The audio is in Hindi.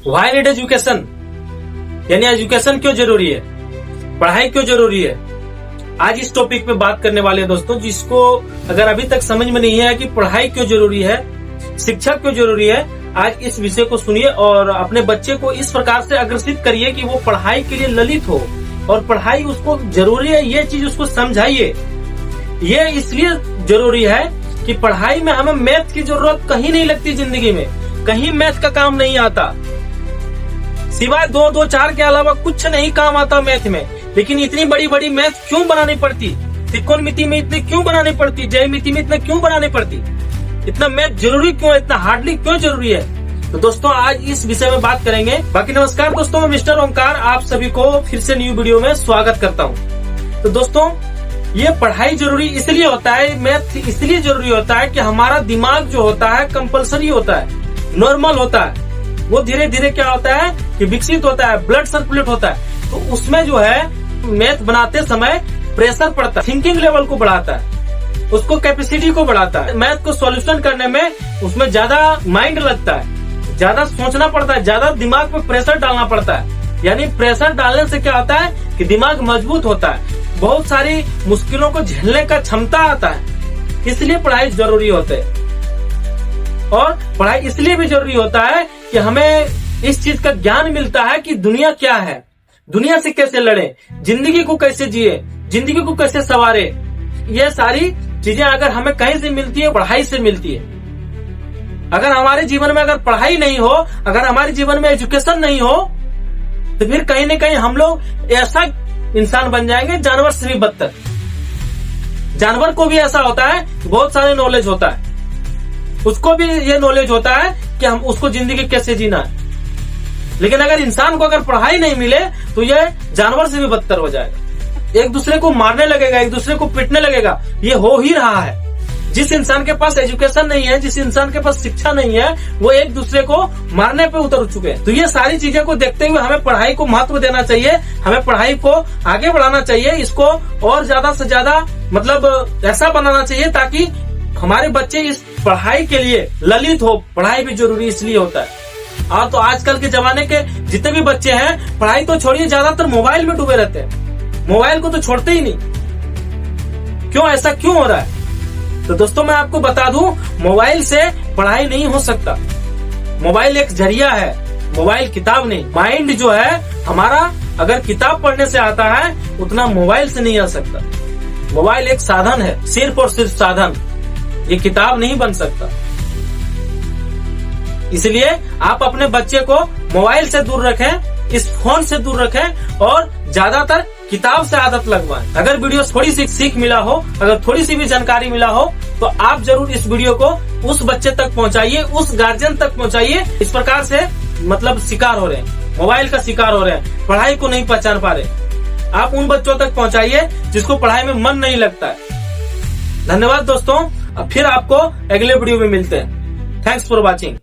व्हाई नीड एजुकेशन, यानी एजुकेशन क्यों जरूरी है, पढ़ाई क्यों जरूरी है। आज इस टॉपिक पे बात करने वाले हैं दोस्तों, जिसको अगर अभी तक समझ में नहीं है कि पढ़ाई क्यों जरूरी है, शिक्षा क्यों जरूरी है, आज इस विषय को सुनिए और अपने बच्चे को इस प्रकार से अग्रसित करिए कि वो पढ़ाई के लिए ललित हो और पढ़ाई उसको जरूरी है, ये चीज उसको समझाइए। ये इसलिए जरूरी है कि पढ़ाई में हमें मैथ की जरूरत कहीं नहीं लगती, जिंदगी में कहीं मैथ का काम नहीं आता, सिवाय 2 2 4 के अलावा कुछ नहीं काम आता मैथ में। लेकिन इतनी बड़ी बड़ी मैथ क्यों बनानी पड़ती, त्रिकोणमिति में इतनी क्यों बनानी पड़ती, ज्यामिति में इतना क्यों बनानी पड़ती, इतना मैथ जरूरी क्यों है, इतना हार्डली क्यों जरूरी है। तो दोस्तों आज इस विषय में बात करेंगे। बाकी नमस्कार दोस्तों, मैं मिस्टर ओंकार आप सभी को फिर से न्यू वीडियो में स्वागत करता हूँ। तो दोस्तों ये पढ़ाई जरूरी इसलिए होता है, मैथ इसलिए जरूरी होता है कि हमारा दिमाग जो होता है कंपल्सरी होता है, नॉर्मल होता है, वो धीरे धीरे क्या होता है कि विकसित होता है, ब्लड सर्कुलेट होता है। तो उसमें जो है मैथ बनाते समय प्रेशर पड़ता है, थिंकिंग लेवल को बढ़ाता है, उसको कैपेसिटी को बढ़ाता है। मैथ को सॉल्यूशन करने में उसमें ज्यादा माइंड लगता है, ज्यादा सोचना पड़ता है, ज्यादा दिमाग पे प्रेशर डालना पड़ता है। यानी प्रेशर डालने से क्या होता है कि दिमाग मजबूत होता है, बहुत सारी मुश्किलों को झेलने का क्षमता आता है। इसलिए पढ़ाई जरूरी होता है। और पढ़ाई इसलिए भी जरूरी होता है कि हमें इस चीज का ज्ञान मिलता है कि दुनिया क्या है, दुनिया से कैसे लड़े, जिंदगी को कैसे जिए, जिंदगी को कैसे संवारे। ये सारी चीजें अगर हमें कहीं से मिलती है, पढ़ाई से मिलती है। अगर हमारे जीवन में अगर पढ़ाई नहीं हो, अगर हमारे जीवन में एजुकेशन नहीं हो, तो फिर कहीं न कहीं हम लोग ऐसा इंसान बन जाएंगे जानवर से भी बदतर। जानवर को भी ऐसा होता है, बहुत सारे नॉलेज होता है, उसको भी ये नॉलेज होता है कि हम उसको जिंदगी कैसे जीना है। लेकिन अगर इंसान को अगर पढ़ाई नहीं मिले तो ये जानवर से भी बदतर हो जाएगा, एक दूसरे को मारने लगेगा, एक दूसरे को पीटने लगेगा। ये हो ही रहा है। जिस इंसान के पास एजुकेशन नहीं है, जिस इंसान के पास शिक्षा नहीं है, वो एक दूसरे को मारने पे उतर चुके हैं। तो ये सारी चीजें को देखते हुए हमें पढ़ाई को महत्व देना चाहिए, हमें पढ़ाई को आगे बढ़ाना चाहिए, इसको और ज्यादा से ज्यादा मतलब ऐसा बनाना चाहिए ताकि हमारे बच्चे इस पढ़ाई के लिए ललित हो। पढ़ाई भी जरूरी इसलिए होता है। और तो आजकल के जमाने के जितने भी बच्चे हैं, पढ़ाई तो छोड़िए, ज्यादातर मोबाइल में डूबे रहते हैं, मोबाइल को तो छोड़ते ही नहीं। क्यों, ऐसा क्यों हो रहा है? तो दोस्तों मैं आपको बता दूं, मोबाइल से पढ़ाई नहीं हो सकता। मोबाइल एक जरिया है, मोबाइल किताब नहीं। माइंड जो है हमारा अगर किताब पढ़ने से आता है, उतना मोबाइल से नहीं आ सकता। मोबाइल एक साधन है, सिर्फ और सिर्फ साधन, ये किताब नहीं बन सकता। इसलिए आप अपने बच्चे को मोबाइल से दूर रखें, इस फोन से दूर रखें और ज्यादातर किताब से आदत लगवाएं। अगर वीडियो थोड़ी सी सीख मिला हो, अगर थोड़ी सी भी जानकारी मिला हो, तो आप जरूर इस वीडियो को उस बच्चे तक पहुंचाइए, उस गार्जियन तक पहुंचाइए। इस प्रकार से मतलब शिकार हो रहे हैं, मोबाइल का शिकार हो रहे हैं, पढ़ाई को नहीं पहचान पा रहे। आप उन बच्चों तक पहुंचाइए जिसको पढ़ाई में मन नहीं लगता है। धन्यवाद दोस्तों, अब फिर आपको अगले वीडियो में मिलते हैं। Thanks for watching.